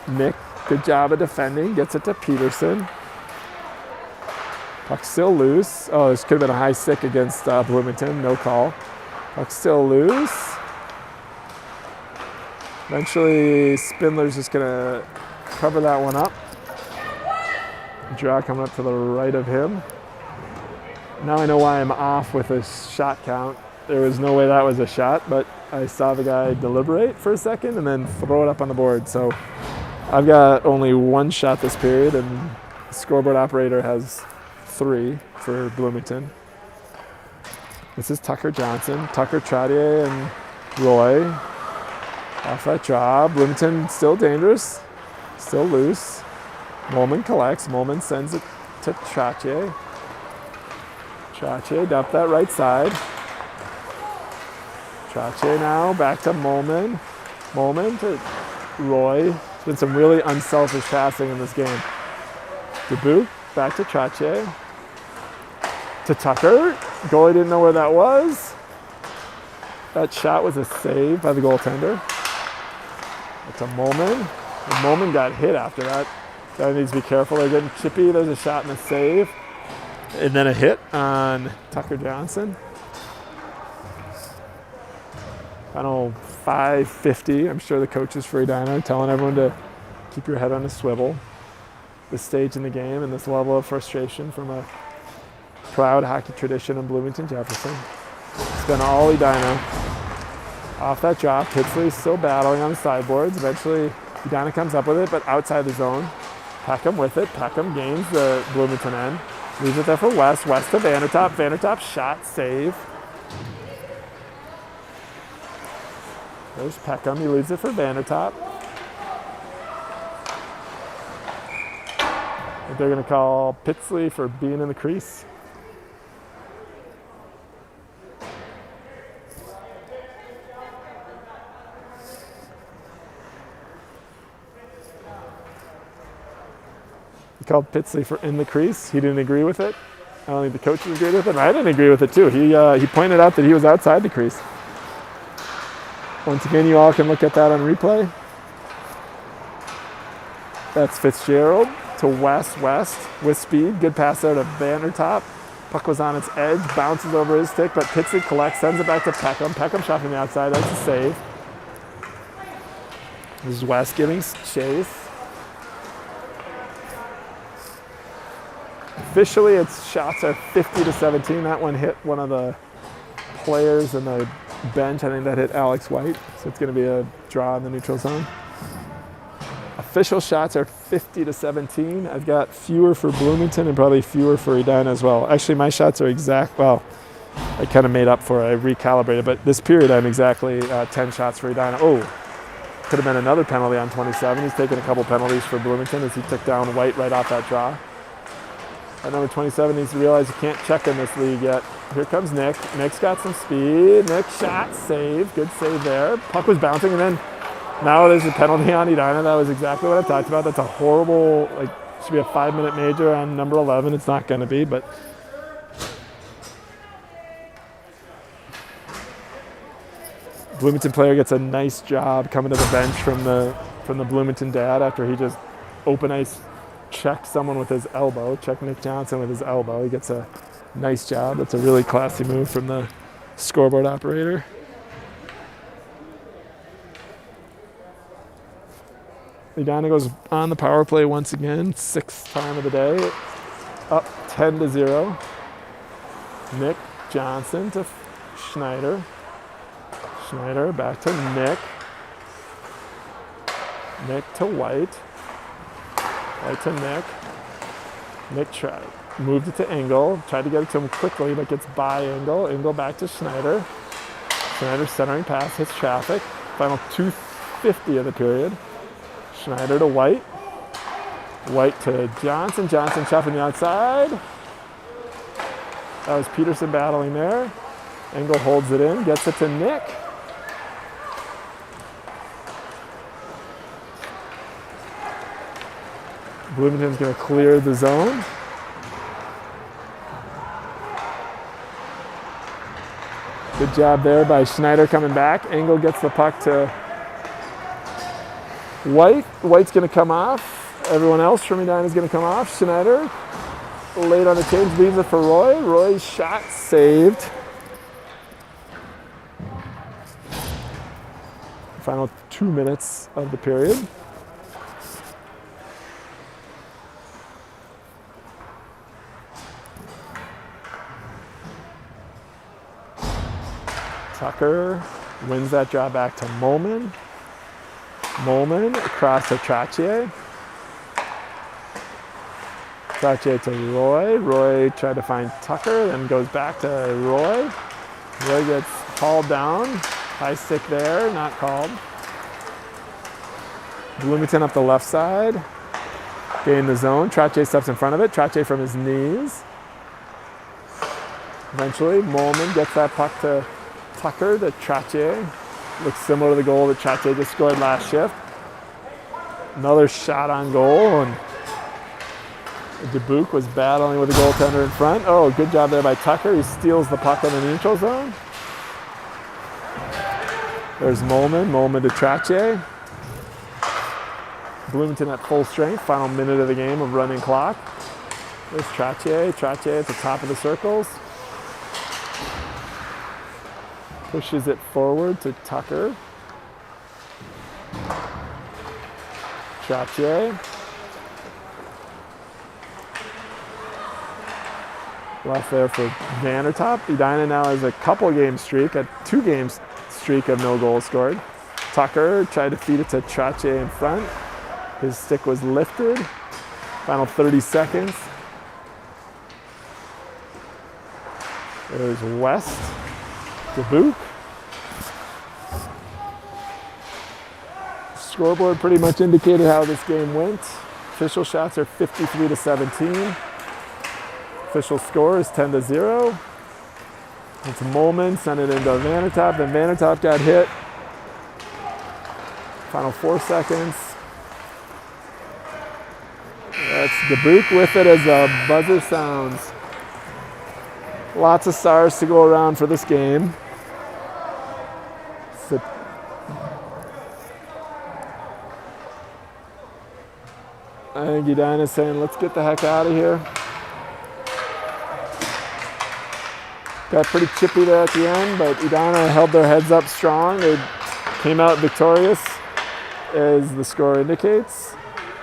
Nick, good job of defending. Gets it to Peterson. Puck still loose. Oh, this could have been a high stick against Bloomington. No call. Puck still loose. Eventually, Spindler's just going to cover that one up. Draw coming up to the right of him. Now I know why I'm off with a shot count. There was no way that was a shot, but I saw the guy deliberate for a second and then throw it up on the board. So I've got only one shot this period, and the scoreboard operator has 3 for Bloomington. This is Tucker Johnson. Tucker, Trottier, and Roy. Off that draw. Bloomington still dangerous. Still loose. Molman collects. Molman sends it to Trottier. Trottier up that right side. Trottier now back to Molman. Molman to Roy. There's been some really unselfish passing in this game. Dubuque back to Trottier. To Tucker. Goalie didn't know where that was. That shot was a save by the goaltender. To Molman. And Molman got hit after that. Guy needs to be careful. They're getting chippy. There's a shot and a save. And then a hit on Tucker Johnson. Final 5:50. I'm sure the coaches for Edina are telling everyone to keep your head on a swivel. This stage in the game and this level of frustration from a proud hockey tradition in Bloomington Jefferson. It's been all Edina. Off that drop, Pitsley still battling on the sideboards. Eventually, Edina comes up with it, but outside the zone. Peckham with it. Peckham gains the Bloomington end. Leaves it there for West. West to Vandertop. Vandertop shot, save. There's Peckham. He leaves it for Vandertop. I think they're going to call Pitsley for being in the crease. Called Pitsley for in the crease. He didn't agree with it. I don't think the coaches agreed with it. And I didn't agree with it too. He pointed out that he was outside the crease. Once again, you all can look at that on replay. That's Fitzgerald to West with speed. Good pass there to Vandertop. Puck was on its edge, bounces over his stick, but Pitsley collects, sends it back to Peckham. Peckham shot from the outside. That's a save. This is West giving chase. Officially, its shots are 50-17. That one hit one of the players in the bench. I think that hit Alex White. So it's going to be a draw in the neutral zone. Official shots are 50-17. I've got fewer for Bloomington and probably fewer for Edina as well. Actually, my shots are exact. Well, I kind of made up for it. I recalibrated. But this period, I'm exactly 10 shots for Edina. Oh, could have been another penalty on 27. He's taken a couple penalties for Bloomington as he took down White right off that draw. At number 27 needs to realize you can't check in this league yet. Here comes Nick. Nick's got some speed. Nick shot, save. Good save there. Puck was bouncing, and then now there's a penalty on Edina. That was exactly what I talked about. That's a horrible, should be a 5-minute major on number 11. It's not going to be, but Bloomington player gets a nice job coming to the bench from the Bloomington dad after he just open ice checked someone with his elbow, checked Nick Johnson with his elbow. He gets a nice job. That's a really classy move from the scoreboard operator. Edina goes on the power play once again, 6th time of the day, up 10-0. Nick Johnson to Schneider. Schneider back to Nick. Nick to White. White to Nick. Nick moved it to Engel. Tried to get it to him quickly, but gets by Engel. Engel back to Schneider. Schneider centering pass, hits traffic. Final 2:50 of the period. Schneider to White. White to Johnson. Johnson shot from the outside. That was Peterson battling there. Engel holds it in, gets it to Nick. Bloomington's going to clear the zone. Good job there by Schneider coming back. Engel gets the puck to White. White's going to come off. Everyone else from Edina is going to come off. Schneider, late on the change, leaves it for Roy. Roy's shot saved. Final 2 minutes of the period. Tucker wins that draw back to Molman. Molman across to Trottier. Trottier to Roy. Roy tried to find Tucker, then goes back to Roy. Roy gets hauled down. High stick there, not called. Bloomington up the left side. Gain the zone. Trottier steps in front of it. Trottier from his knees. Eventually, Molman gets that puck to Tucker to Trottier. Looks similar to the goal that Trottier just scored last shift. Another shot on goal, and Dubuque was battling with the goaltender in front. Oh, good job there by Tucker. He steals the puck in the neutral zone. There's Molman. Molman to Trottier. Bloomington at full strength. Final minute of the game of running clock. There's Trottier. Trottier at the top of the circles. Pushes it forward to Tucker. Trottier. Left there for Vandertop. Edina now has a couple-game streak, a 2-game streak of no goals scored. Tucker tried to feed it to Trottier in front. His stick was lifted. Final 30 seconds. There's West. Dubuque. Scoreboard pretty much indicated how this game went. Official shots are 53-17. Official score is 10-0. It's Molman, sent it into Vandertop, then Vandertop got hit. Final 4 seconds. That's Dubuque with it as the buzzer sounds. Lots of stars to go around for this game. So, I think Edina's saying, let's get the heck out of here. Got pretty chippy there at the end, but Edina held their heads up strong. They came out victorious, as the score indicates.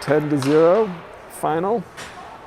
10-0 final.